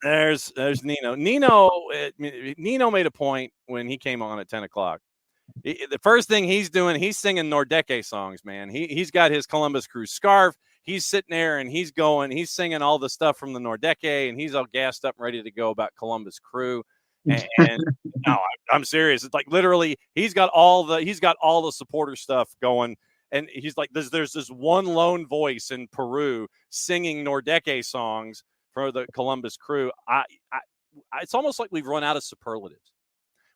There's Nino. Nino made a point when he came on at 10 o'clock. The first thing he's doing, he's singing Nordecke songs, man. He's got his Columbus Crew scarf. He's sitting there and he's singing all the stuff from the Nordecke, and he's all gassed up and ready to go about Columbus Crew. And no, I'm serious. It's like literally he's got all the supporter stuff going. And he's like, there's this one lone voice in Peru singing Nordecke songs for the Columbus Crew. It's almost like we've run out of superlatives.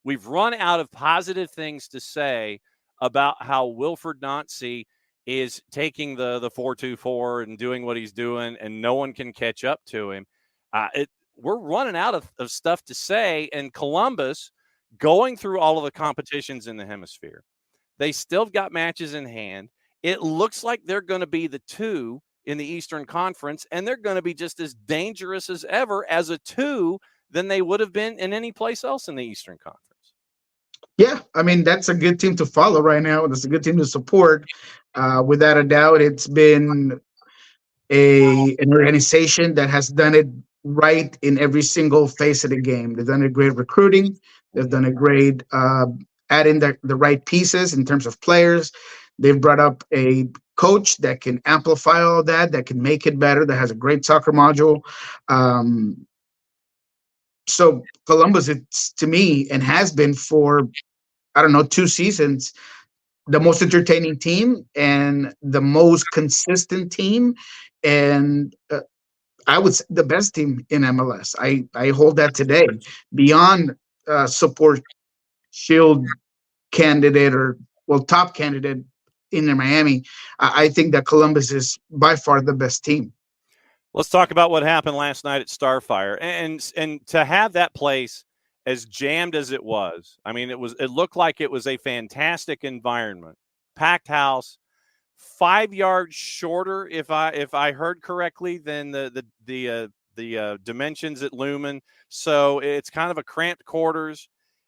We've run out of positive things to say about how Wilfred Nancy is taking the 4-2-4 and doing what he's doing, and no one can catch up to him. We're running out of stuff to say, and Columbus, going through all of the competitions in the hemisphere, they still got matches in hand. It looks like they're going to be the 2 in the Eastern Conference, and they're going to be just as dangerous as ever as a 2 than they would have been in any place else in the Eastern Conference. Yeah, I mean, that's a good team to follow right now. That's a good team to support. Without a doubt, it's been an organization that has done it right in every single phase of the game. They've done a great recruiting. They've done a great adding the right pieces in terms of players. They've brought up a coach that can amplify all that can make it better, that has a great soccer module. So Columbus, it's to me, and has been for, 2 seasons, the most entertaining team and the most consistent team. And I would say the best team in MLS. I hold that today beyond support shield candidate top candidate in Miami. I think that Columbus is by far the best team. Let's talk about what happened last night at Starfire, and to have that place as jammed as it was. I mean, it looked like it was a fantastic environment, packed house, 5 yards shorter, if I heard correctly, than the dimensions at Lumen. So it's kind of a cramped quarters,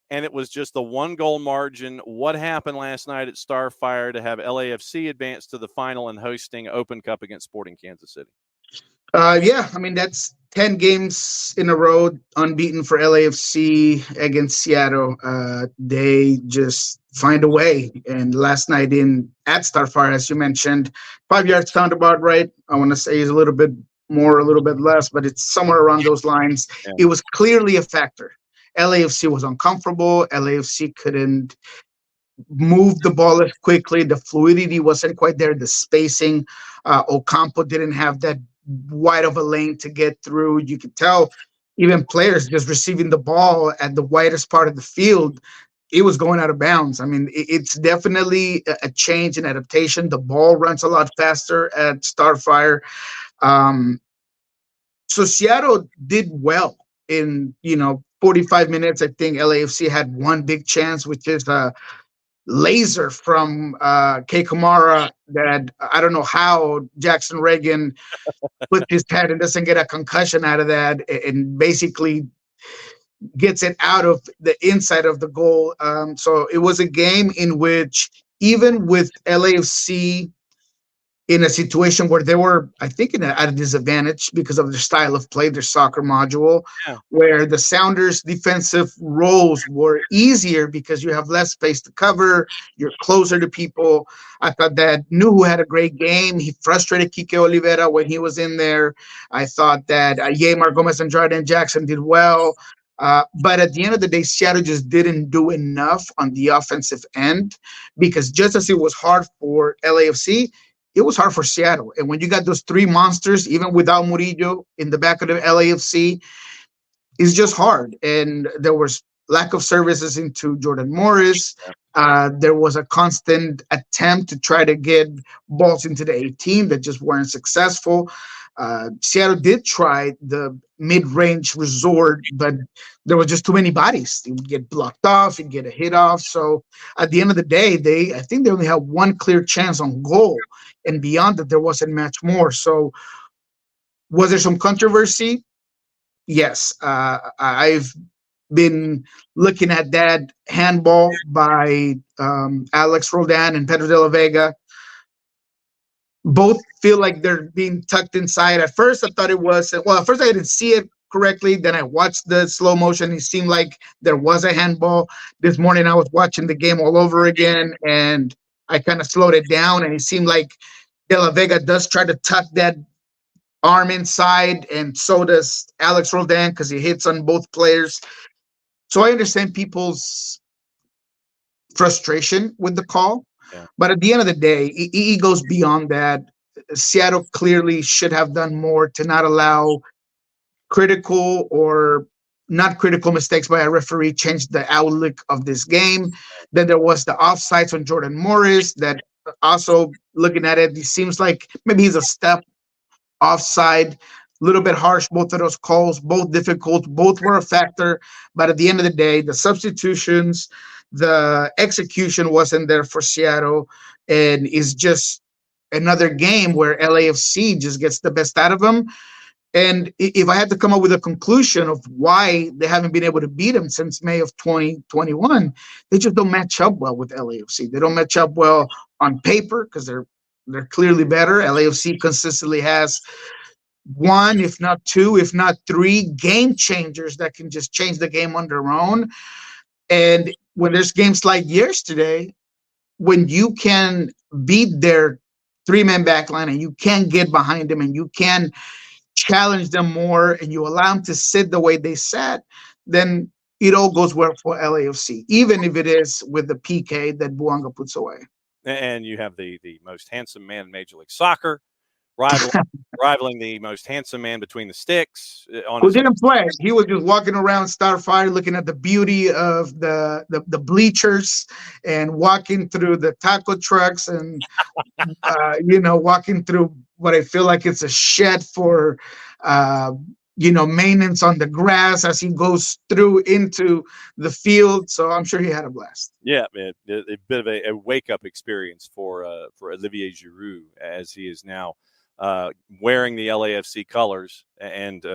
and it was just the 1-goal margin. What happened last night at Starfire to have LAFC advance to the final and hosting Open Cup against Sporting Kansas City? Yeah, I mean, that's 10 games in a row unbeaten for LAFC against Seattle. They just find a way. And last night at Starfire, as you mentioned, 5 yards sound about right. I want to say is a little bit more, a little bit less, but it's somewhere around those lines. Yeah. It was clearly a factor. LAFC was uncomfortable. LAFC couldn't move the ball as quickly. The fluidity wasn't quite there. The spacing, Ocampo didn't have that wide of a lane to get through. You could tell even players just receiving the ball at the widest part of the field, it was going out of bounds. I mean, it's definitely a change in adaptation. The ball runs a lot faster at Starfire. So Seattle did well in, 45 minutes. I think LAFC had one big chance, which is a laser from Kei Kamara that I don't know how Jackson Reagan puts his head and doesn't get a concussion out of that, and basically gets it out of the inside of the goal. So it was a game in which, even with LAFC in a situation where they were, I think, at a disadvantage because of their style of play, their soccer module, where the Sounders' defensive roles were easier because you have less space to cover, you're closer to people. I thought that Nuhu had a great game. He frustrated Kike Oliveira when he was in there. I thought that Yeimar Gomez and Jordan Jackson did well. But at the end of the day, Seattle just didn't do enough on the offensive end, because just as it was hard for LAFC, it was hard for Seattle. And when you got those 3 monsters, even without Murillo in the back of the LAFC, it's just hard. And there was lack of services into Jordan Morris. There was a constant attempt to try to get balls into the 18 that just weren't successful. Seattle did try the mid-range resort, but there were just too many bodies. It would get blocked off, it'd get a hit off. So at the end of the day, I think they only had one clear chance on goal, and beyond that, there wasn't much more. So was there some controversy? Yes. I've been looking at that handball by Alex Roldan and Pedro de la Vega. Both feel like they're being tucked inside. At first, I thought it was, at first I didn't see it correctly. Then I watched the slow motion. It seemed like there was a handball. This morning I was watching the game all over again, and I kind of slowed it down, and it seemed like De La Vega does try to tuck that arm inside, and so does Alex Roldan because he hits on both players. So I understand people's frustration with the call, but at the end of the day, it goes beyond that. Seattle clearly should have done more to not allow critical or not critical mistakes by a referee change the outlook of this game. Then there was the offsides on Jordan Morris that also looking at it, it seems like maybe he's a step offside, a little bit harsh, both of those calls, both difficult, both were a factor. But at the end of the day, the substitutions, the execution wasn't there for Seattle, and is just another game where LAFC just gets the best out of them. And if I had to come up with a conclusion of why they haven't been able to beat them since May of 2021, they just don't match up well with LAFC. They don't match up well on paper because they're clearly better. LAFC consistently has one, if not two, if not three game changers that can just change the game on their own. And when there's games like yesterday, when you can beat their three-man back line and you can get behind them and you can challenge them more and you allow them to sit the way they sat, then it all goes well for LAFC, even if it is with the PK that Buanga puts away. And you have the most handsome man in Major League Soccer rivaling the most handsome man between the sticks. Who didn't play? He was just walking around Starfire looking at the beauty of the bleachers and walking through the taco trucks and walking through what I feel like it's a shed for maintenance on the grass as he goes through into the field. So I'm sure he had a blast. Yeah, man, a bit of a wake-up experience for Olivier Giroud, as he is now wearing the LAFC colors and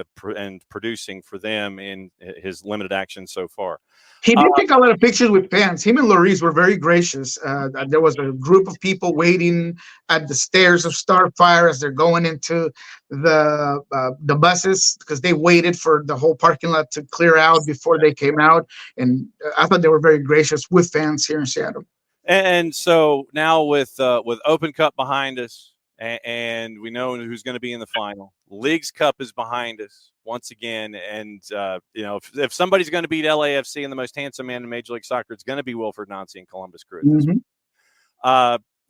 producing for them in his limited action so far. He did take a lot of pictures with fans. Him and Lloris were very gracious. There was a group of people waiting at the stairs of Starfire as they're going into the buses because they waited for the whole parking lot to clear out before they came out. And I thought they were very gracious with fans here in Seattle. And so now with Open Cup behind us, and we know who's going to be in the final. Leagues Cup is behind us once again, and if somebody's going to beat LAFC and the most handsome man in Major League Soccer, it's going to be Wilfred Nancy and Columbus Crew.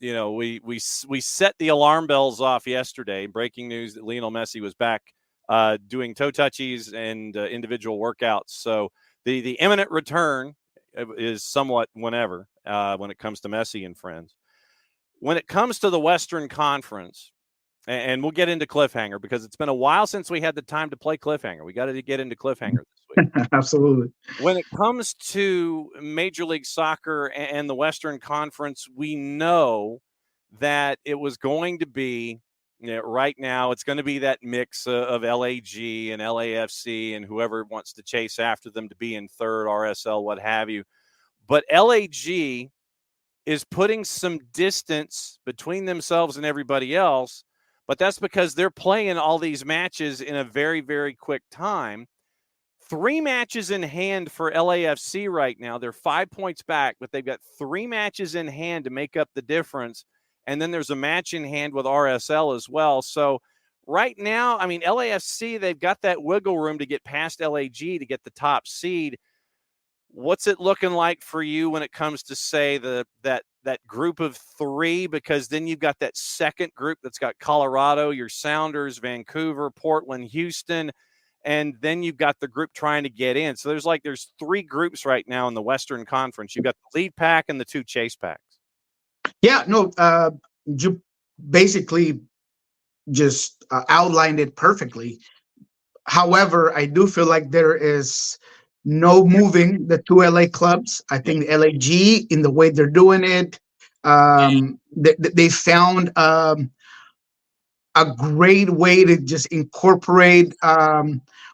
We set the alarm bells off yesterday. Breaking news that Lionel Messi was back doing toe touchies and individual workouts. So the imminent return is somewhat whenever when it comes to Messi and friends. When it comes to the Western Conference, and we'll get into Cliffhanger because it's been a while since we had the time to play Cliffhanger. We got to get into Cliffhanger this week. Absolutely. When it comes to Major League Soccer and the Western Conference, we know that it was going to be, right now, it's going to be that mix of LAG and LAFC and whoever wants to chase after them to be in third, RSL, what have you. But LAG is putting some distance between themselves and everybody else, but that's because they're playing all these matches in a very, very quick time. 3 matches in hand for LAFC right now. They're 5 points back, but they've got 3 matches in hand to make up the difference, and then there's a match in hand with RSL as well. So right now, I mean, LAFC, they've got that wiggle room to get past LAG to get the top seed. What's it looking like for you when it comes to, say, that group of 3? Because then you've got that second group that's got Colorado, your Sounders, Vancouver, Portland, Houston, and then you've got the group trying to get in. So there's 3 groups right now in the Western Conference. You've got the lead pack and the 2 chase packs. Yeah, no, you basically just outlined it perfectly. However, I do feel like there is no moving the 2 LA clubs. I think the LAG, in the way they're doing it, they found a great way to just incorporate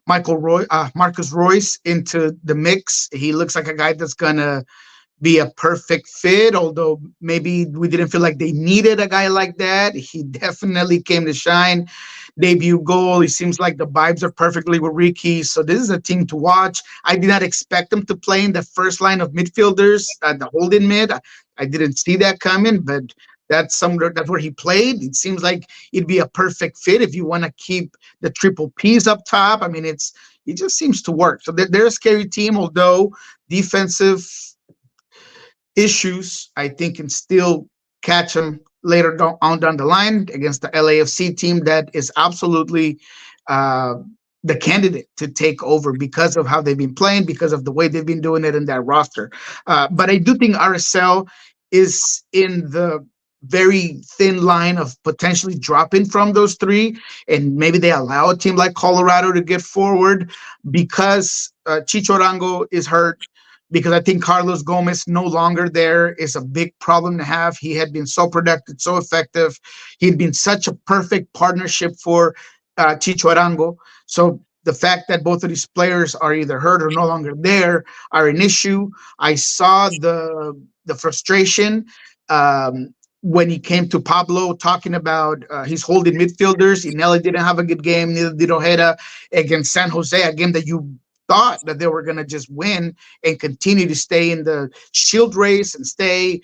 Marcus Royce into the mix. He looks like a guy that's gonna be a perfect fit, although maybe we didn't feel like they needed a guy like that. He definitely came to shine. debut goal. It seems like the vibes are perfectly with Ricky. So this is a team to watch. I did not expect them to play in the first line of midfielders at the holding mid. I didn't see that coming, but that's where he played. It seems like it'd be a perfect fit if you want to keep the triple P's up top. I mean, it just seems to work. So they're a scary team, although defensive issues, I think, can still catch them later on down the line against the LAFC team that is absolutely uh, the candidate to take over because of how they've been playing, because of the way they've been doing it in that roster. But I do think RSL is in the very thin line of potentially dropping from those three, and maybe they allow a team like Colorado to get forward because Chicho Arango is hurt, because I think Carlos Gomez no longer there is a big problem to have. He had been so productive, so effective. He'd been such a perfect partnership for Chicho Arango. So the fact that both of these players are either hurt or no longer there are an issue. I saw the frustration when he came to Pablo talking about his holding midfielders. Inelli didn't have a good game, neither did Ojeda against San Jose, a game that you thought that they were going to just win and continue to stay in the shield race and stay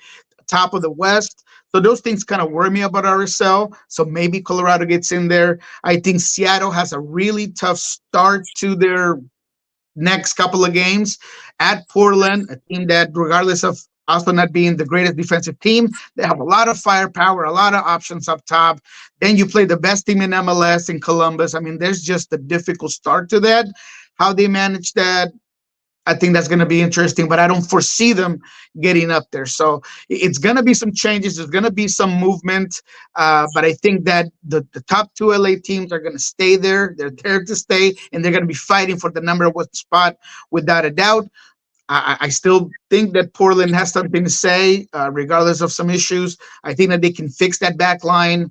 top of the West. So those things kind of worry me about RSL. So maybe Colorado gets in there. I think Seattle has a really tough start to their next couple of games at Portland, a team that, regardless of also not being the greatest defensive team, they have a lot of firepower, a lot of options up top. Then you play the best team in MLS in Columbus. I mean, there's just a difficult start to that. How they manage that, I think that's going to be interesting, but I don't foresee them getting up there. So it's going to be some changes. There's going to be some movement. But I think that the top two LA teams are going to stay there. They're there to stay, and they're going to be fighting for the number one spot without a doubt. I still think that Portland has something to say, regardless of some issues. I think that they can fix that back line.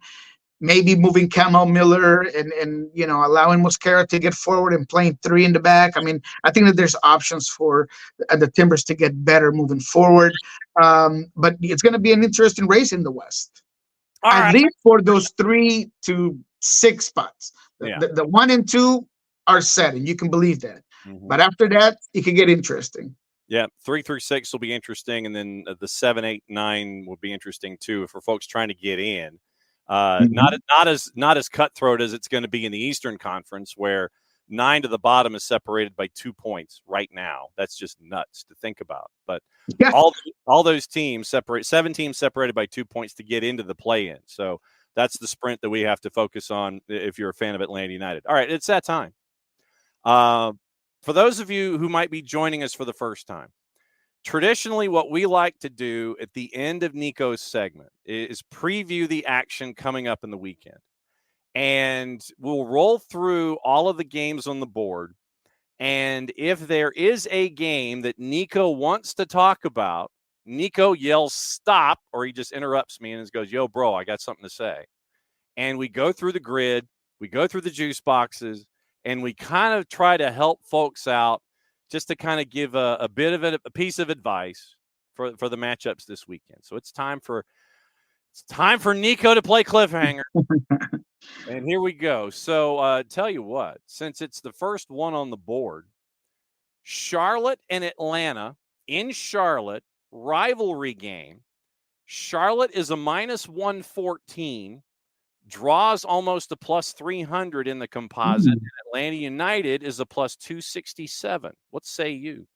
Maybe moving Kamal Miller and allowing Mosquera to get forward and playing three in the back. I mean, I think that there's options for the Timbers to get better moving forward. But it's going to be an interesting race in the West. At least for those 3 to 6 spots. The 1 and 2 are set, and you can believe that. Mm-hmm. But after that, it could get interesting. Yeah, 3 through 6 will be interesting, and then the 7, 8, 9 will be interesting too for folks trying to get in. Not as cutthroat as it's going to be in the Eastern Conference, where 9 to the bottom is separated by 2 points right now. That's just nuts to think about. But all those teams 7 teams separated by 2 points to get into the play-in. So that's the sprint that we have to focus on if you're a fan of Atlanta United. All right, it's that time. For those of you who might be joining us for the first time, traditionally, what we like to do at the end of Niko's segment is preview the action coming up in the weekend. And we'll roll through all of the games on the board. And if there is a game that Niko wants to talk about, Niko yells stop, or he just interrupts me and goes, yo, bro, I got something to say. And we go through the grid, we go through the juice boxes, and we kind of try to help folks out just to kind of give a bit of a piece of advice for the matchups this weekend. So it's time for Niko to play Cliffhanger. And here we go. So tell you what, since it's the first one on the board, Charlotte and Atlanta in Charlotte, rivalry game. Charlotte is a -114. Draws almost a +300 in the composite. And Atlanta United is a +267. What say you?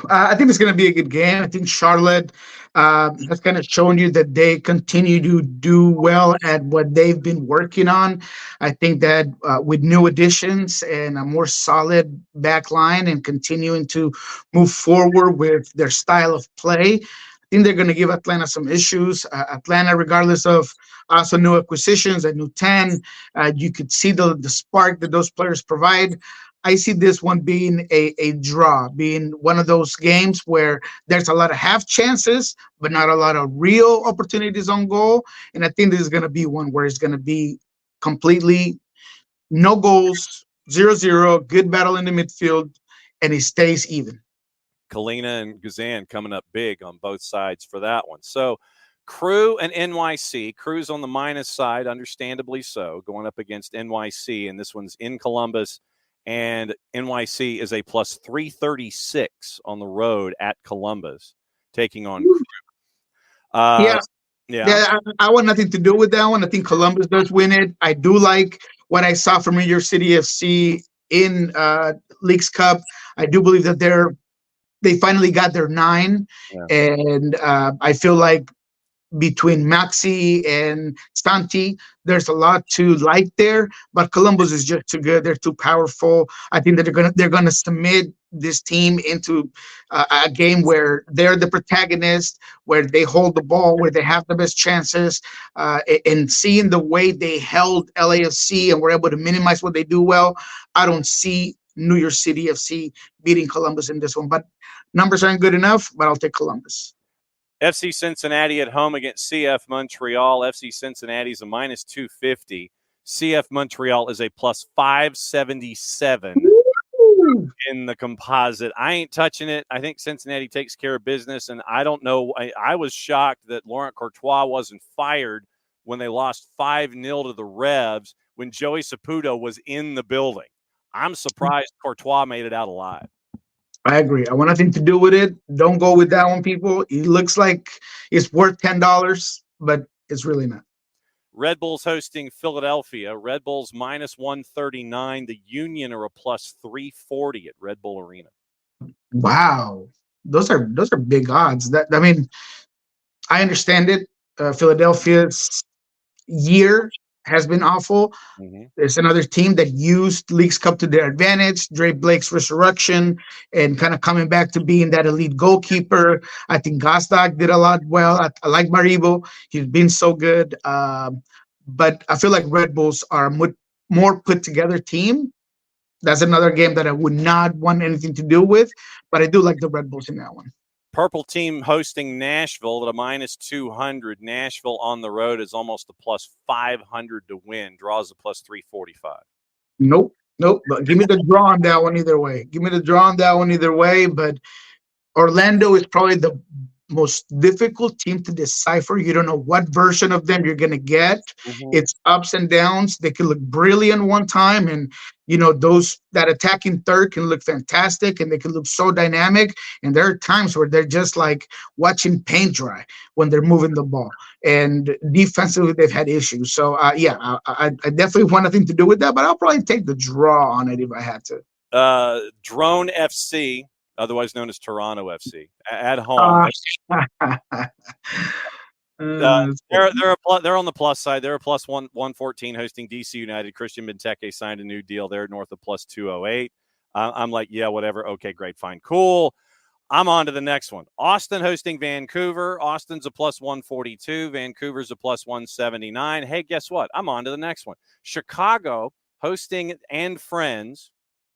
I think it's going to be a good game. I think Charlotte has kind of shown you that they continue to do well at what they've been working on. I think that with new additions and a more solid back line and continuing to move forward with their style of play, I think they're going to give Atlanta some issues. Atlanta, regardless of also new acquisitions, a new 10, you could see the spark that those players provide. I see this one being a draw, being one of those games where there's a lot of half chances, but not a lot of real opportunities on goal. And I think this is going to be one where it's going to be completely no goals, 0-0, good battle in the midfield, and it stays even. Kalina and Guzan coming up big on both sides for that one. So Crew and NYC. Crew's on the minus side, understandably so, going up against NYC, and this one's in Columbus, and NYC is a plus 336 on the road at Columbus, taking on Crew. Yeah. Yeah. I want nothing to do with that one. I think Columbus does win it. I do like what I saw from New York City FC in Leagues Cup. I do believe that they finally got their 9, and I feel like between Maxi and Santi, there's a lot to like there, but Columbus is just too good. They're too powerful. I think that they're gonna submit this team into a game where they're the protagonist, where they hold the ball, where they have the best chances, and seeing the way they held LAFC and were able to minimize what they do well, I don't see New York City FC beating Columbus in this one, but numbers aren't good enough, but I'll take Columbus. FC Cincinnati at home against CF Montreal. FC Cincinnati is a minus 250. CF Montreal is a plus 577 in the composite. I ain't touching it. I think Cincinnati takes care of business, and I don't know. I was shocked that Laurent Courtois wasn't fired when they lost 5-0 to the Revs when Joey Saputo was in the building. I'm surprised Courtois made it out alive. I agree. I want nothing to do with it. Don't go with that one, people. It looks like it's worth $10, but it's really not. Red Bulls hosting Philadelphia. Red Bulls minus 139. The Union are a plus 340 at Red Bull Arena. Wow, those are big odds. I mean, I understand it. Philadelphia's year has been awful. Mm-hmm. There's another team that used Leagues Cup to their advantage. Dre Blake's resurrection and kind of coming back to being that elite goalkeeper. I think Gazdag did a lot well. I like Maribo. He's been so good. But I feel like Red Bulls are a more put together team. That's another game that I would not want anything to do with, but I do like the Red Bulls in that one. Purple team hosting Nashville at a minus 200. Nashville on the road is almost a plus 500 to win. Draws a plus 345. Nope. But give me the draw on that one either way. But Orlando is probably the most difficult team to decipher. You don't know what version of them you're going to get. Mm-hmm. It's ups and downs. They can look brilliant one time, and that attacking third can look fantastic, and they can look so dynamic. And there are times where they're just like watching paint dry when they're moving the ball. And defensively, they've had issues. So I definitely want nothing to do with that, but I'll probably take the draw on it if I had to. Drone FC, otherwise known as Toronto FC, at home. They're on the plus side. They're a plus 114 hosting DC United. Christian Benteke signed a new deal. They're north of plus 208. I'm like, yeah, whatever. Okay, great, fine, cool. I'm on to the next one. Austin hosting Vancouver. Austin's a plus 142. Vancouver's a plus 179. Hey, guess what? I'm on to the next one. Chicago hosting and Friends,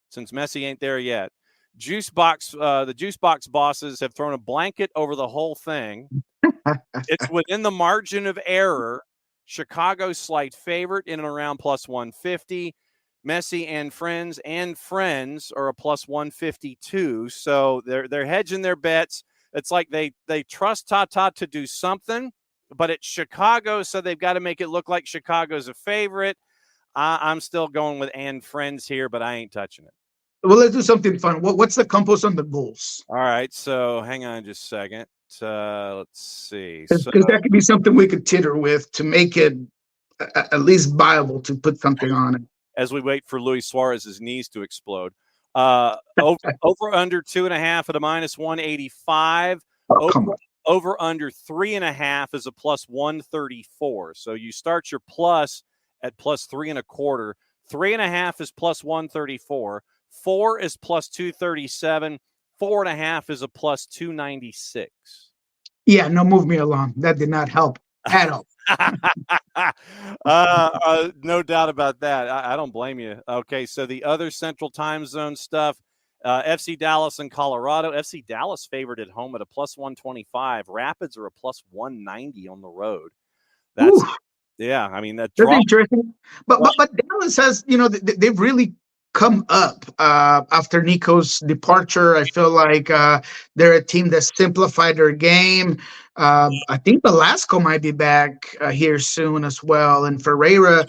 since Messi ain't there yet. The Juice Box bosses have thrown a blanket over the whole thing. It's within the margin of error. Chicago's slight favorite in and around plus 150. Messi and Friends are a plus 152. So they're hedging their bets. It's like they trust Tata to do something, but it's Chicago, so they've got to make it look like Chicago's a favorite. I'm still going with and Friends here, but I ain't touching it. Well, let's do something fun. What's the compos on the goals? All right, so hang on just a second. Let's see. Because that could be something we could titter with to make it at least viable to put something on it. As we wait for Luis Suarez's knees to explode. Over under 2.5 at a minus 185. Over under 3.5 is a plus 134. So you start your plus at plus 3.25. 3.5 is plus 134. 4 is plus 237. 4.5 is a plus 296. Yeah, no, move me along. That did not help at all. No doubt about that. I don't blame you. Okay, so the other Central Time Zone stuff, FC Dallas and Colorado. FC Dallas favored at home at a plus 125. Rapids are a plus 190 on the road. That's yeah. I mean that's interesting. But Dallas has they've really come up after Niko's departure. I feel like they're a team that simplified their game. I think Velasco might be back here soon as well. And Ferreira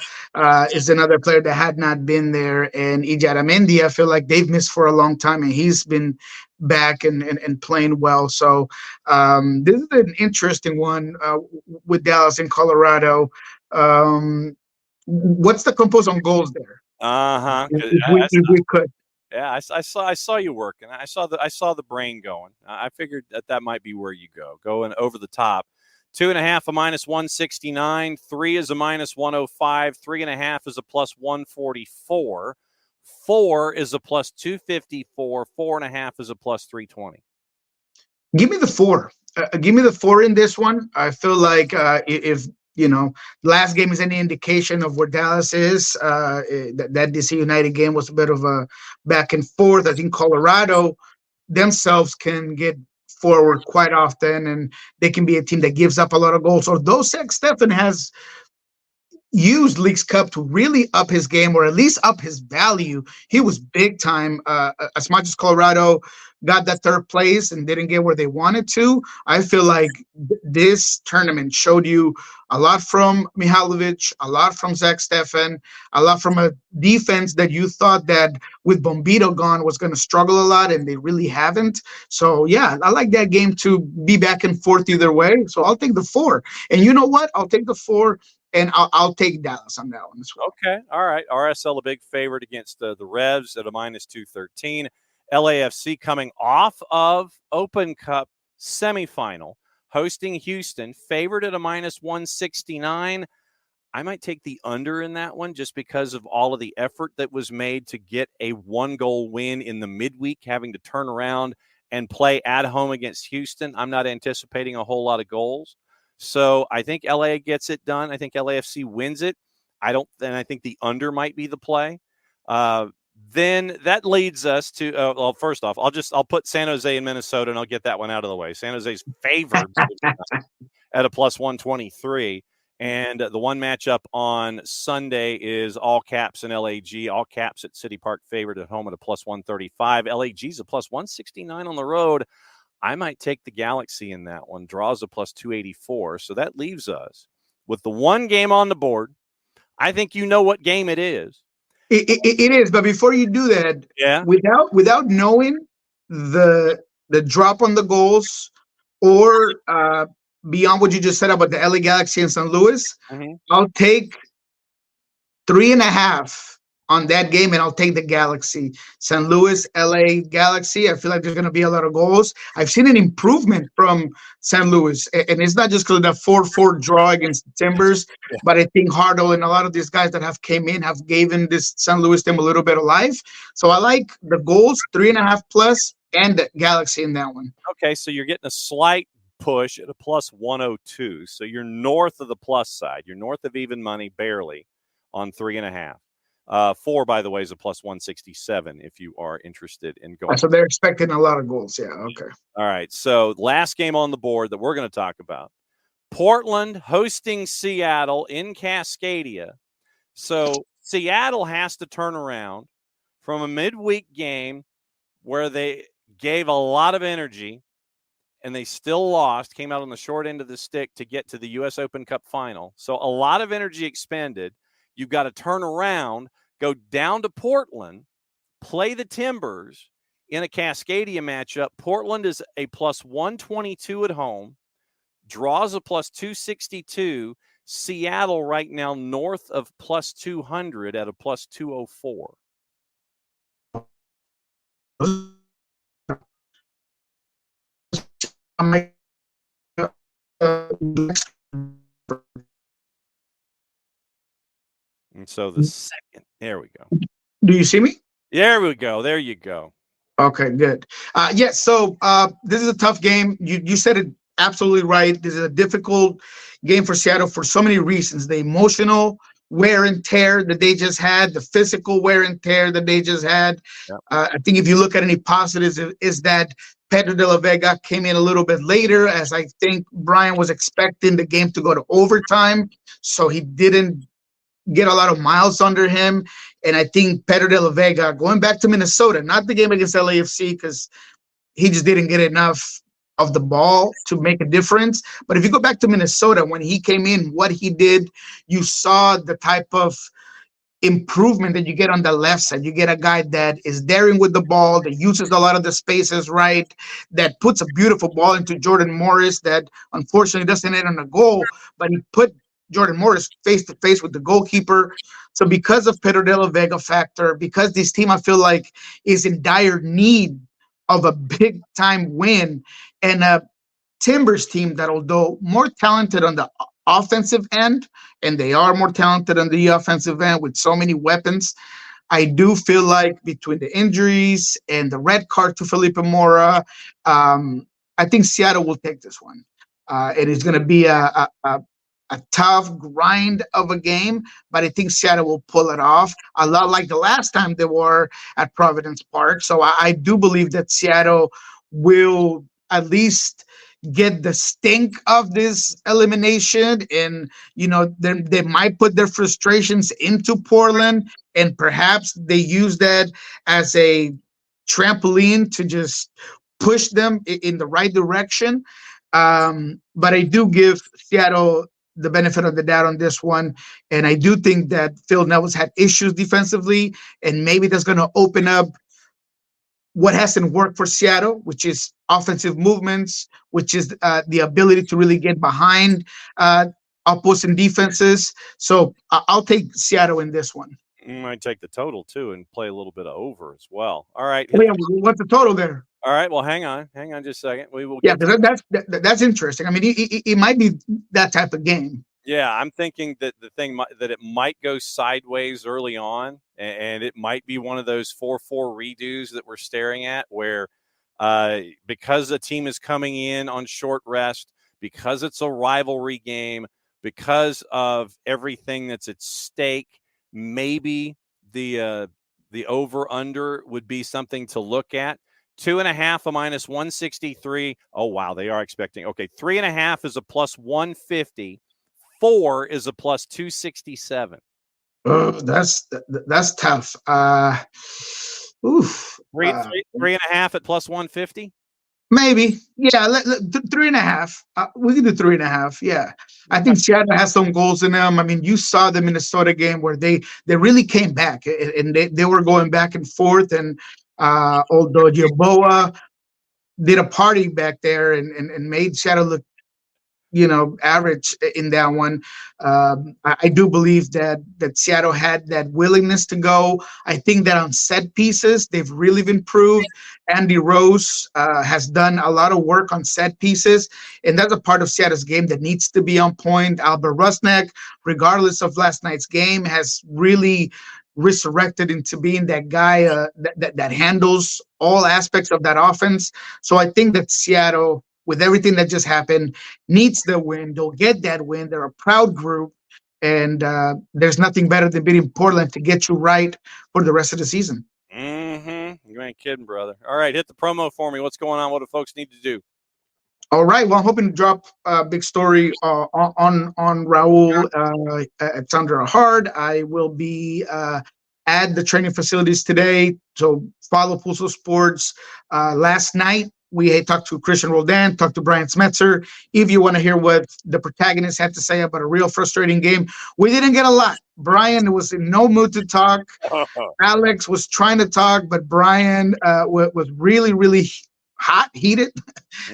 is another player that had not been there. And Ijaramendi, I feel like they've missed for a long time, and he's been back and playing well. So this is an interesting one with Dallas and Colorado. What's the compose on goals there? Uh-huh. If we could. Yeah, I saw you working. I saw the brain going. I figured that might be where you going over the top. 2.5 a minus 169. 3 is a minus 105. 3.5 is a plus 144. 4 is a plus 254. 4.5 is a plus 320. Give me the 4. Give me the 4 in this one. I feel like if last game is any indication of where Dallas is, that DC United game was a bit of a back and forth. I think Colorado themselves can get forward quite often, and they can be a team that gives up a lot of goals. Although Zach Steffen has used Leagues Cup to really up his game, or at least up his value. He was big time. As much as Colorado got that third place and didn't get where they wanted to, I feel like this tournament showed you a lot from Mihailovic, a lot from Zach Steffen, a lot from a defense that you thought that with Bombito gone was going to struggle a lot, and they really haven't. So, yeah, I like that game to be back and forth either way. So I'll take the 4. And you know what? I'll take the 4. And I'll take Dallas on that one as well. Okay. All right. RSL a big favorite against the Revs at a minus 213. LAFC coming off of Open Cup semifinal, hosting Houston, favored at a minus 169. I might take the under in that one just because of all of the effort that was made to get a 1-goal win in the midweek, having to turn around and play at home against Houston. I'm not anticipating a whole lot of goals. So I think LA gets it done. I think LAFC wins it. I think the under might be the play. Then that leads us to, well, first off, I'll put San Jose in Minnesota, and I'll get that one out of the way. San Jose's favored at a plus 123. And the one matchup on Sunday is all caps in LAG, all caps at City Park, favored at home at a plus 135. LAG's a plus 169 on the road. I might take the Galaxy in that one. Draws a plus 284. So that leaves us with the one game on the board. I think you know what game it is. It is, but before you do that, yeah, without knowing the drop on the goals or beyond what you just said about the LA Galaxy and St. Louis, I'll take 3.5 on that game, and I'll take the Galaxy. St. Louis, LA Galaxy. I feel like there's going to be a lot of goals. I've seen an improvement from St. Louis, and it's not just because of that 4-4 draw against the Timbers, but I think Hardo and a lot of these guys that have came in have given this St. Louis team a little bit of life. So I like the goals, 3.5 plus, and the Galaxy in that one. Okay, so you're getting a slight push at a plus 102. So you're north of the plus side. You're north of even money, barely, on 3.5. 4, by the way, is a plus 167 if you are interested in going. So they're expecting a lot of goals. Yeah, okay. All right, so last game on the board that we're going to talk about. Portland hosting Seattle in Cascadia. So Seattle has to turn around from a midweek game where they gave a lot of energy and they still lost, came out on the short end of the stick to get to the U.S. Open Cup final. So a lot of energy expended. You've got to turn around, go down to Portland, play the Timbers in a Cascadia matchup. Portland is a plus 122 at home, draws a plus 262. Seattle right now north of plus 200 at a plus 204. And so the second, there we go. Do you see me? There we go. There you go. Okay, good. Yes, so this is a tough game. You said it absolutely right. This is a difficult game for Seattle for so many reasons. The emotional wear and tear that they just had, the physical wear and tear that they just had. Yep. I think if you look at any positives, is that Pedro de la Vega came in a little bit later, as I think Brian was expecting the game to go to overtime, so he didn't get a lot of miles under him. And I think Pedro de la Vega, going back to Minnesota, not the game against LAFC, because he just didn't get enough of the ball to make a difference. But if you go back to Minnesota, when he came in, what he did, you saw the type of improvement that you get on the left side. You get a guy that is daring with the ball, that uses a lot of the spaces right, that puts a beautiful ball into Jordan Morris that unfortunately doesn't end on a goal, but he put Jordan Morris face to face with the goalkeeper. So because of Pedro de la Vega factor, because this team I feel like is in dire need of a big time win, and a Timbers team that, although more talented on the offensive end, and they are more talented on the offensive end with so many weapons, I do feel like between the injuries and the red card to Felipe Mora, I think Seattle will take this one. It is going to be a tough grind of a game, but I think Seattle will pull it off a lot like the last time they were at Providence Park. So I do believe that Seattle will at least get the stink of this elimination, and then they might put their frustrations into Portland, and perhaps they use that as a trampoline to just push them in the right direction. But I do give Seattle the benefit of the doubt on this one, and I do think that Phil Neville's had issues defensively, and maybe that's going to open up what hasn't worked for Seattle, which is offensive movements, which is the ability to really get behind opposing defenses. So I'll take Seattle in this one. You might take the total too and play a little bit of over as well. All right. Oh, yeah, what's the total there? All right. Well, hang on just a second. We will. Yeah, that's interesting. I mean, it might be that type of game. Yeah, I'm thinking that that it might go sideways early on, and it might be one of those 4-4 redos that we're staring at, where because the team is coming in on short rest, because it's a rivalry game, because of everything that's at stake, maybe the over-under would be something to look at. 2.5 a minus 163. Oh, wow, they are expecting. Okay, 3.5 is a plus 150. 4 is a plus 267. That's tough. Oof. 3.5 at plus 150. Maybe, yeah. 3.5. We can do 3.5. Yeah, I think Seattle has some goals in them. I mean, you saw the Minnesota game where they really came back, and they were going back and forth. And although Yeboah did a party back there and made Seattle look average in that one. I do believe that Seattle had that willingness to go. I think that on set pieces, they've really improved. Andy Rose has done a lot of work on set pieces, and that's a part of Seattle's game that needs to be on point. Albert Rusnak, regardless of last night's game, has really resurrected into being that guy that handles all aspects of that offense. So I think that Seattle, with everything that just happened, needs the win. They'll get that win. They're a proud group, and there's nothing better than beating Portland to get you right for the rest of the season. You ain't kidding, brother. All right, hit the promo for me. What's going on? What do folks need to do? All right. Well, I'm hoping to drop a big story on Raul at Sandra Hard. I will be at the training facilities today, so follow Pulso Sports. Last night, we had talked to Christian Roldan, talked to Brian Smetzer. If you want to hear what the protagonists had to say about a real frustrating game, we didn't get a lot. Brian was in no mood to talk. Alex was trying to talk, but Brian was really, really heated.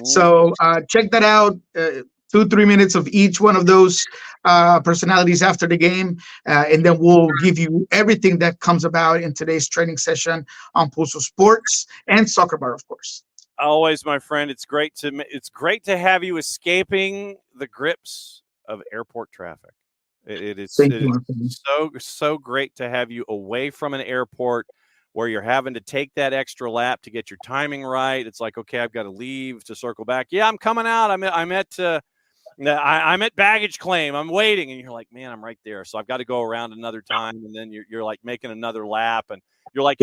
So check that out. 2-3 minutes of each one of those personalities after the game, and then we'll give you everything that comes about in today's training session on Pulso Sports and Soccer Bar, of course. Always, my friend. It's great to have you escaping the grips of airport traffic. It is so great to have you away from an airport where you're having to take that extra lap to get your timing right. It's like, okay, I've got to leave to circle back. Yeah, I'm coming out. I'm at baggage claim. I'm waiting, and you're like, man, I'm right there. So I've got to go around another time, and then you're like making another lap, and you're like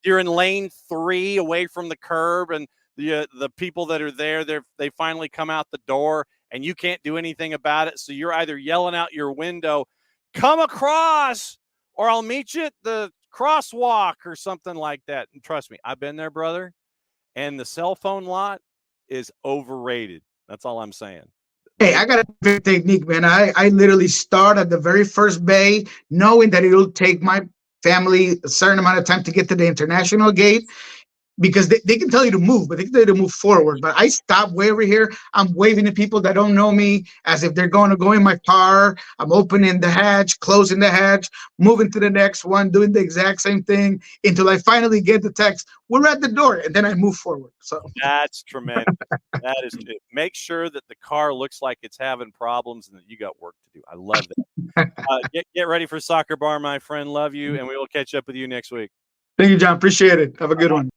you're in lane 3 away from the curb, and the people that are there, they finally come out the door, and you can't do anything about it. So you're either yelling out your window, come across, or I'll meet you at the crosswalk or something like that. And trust me, I've been there, brother. And the cell phone lot is overrated. That's all I'm saying. Hey, I got a technique, man. I literally start at the very first bay, knowing that it'll take my family a certain amount of time to get to the international gate, because they can tell you to move, but they can tell you to move forward. But I stop way over here. I'm waving to people that don't know me as if they're going to go in my car. I'm opening the hatch, closing the hatch, moving to the next one, doing the exact same thing until I finally get the text, we're at the door, and then I move forward. So that's tremendous. That is it. Make sure that the car looks like it's having problems and that you got work to do. I love that. Get ready for Soccer Bar, my friend. Love you, and we will catch up with you next week. Thank you, John. Appreciate it. Have a good one.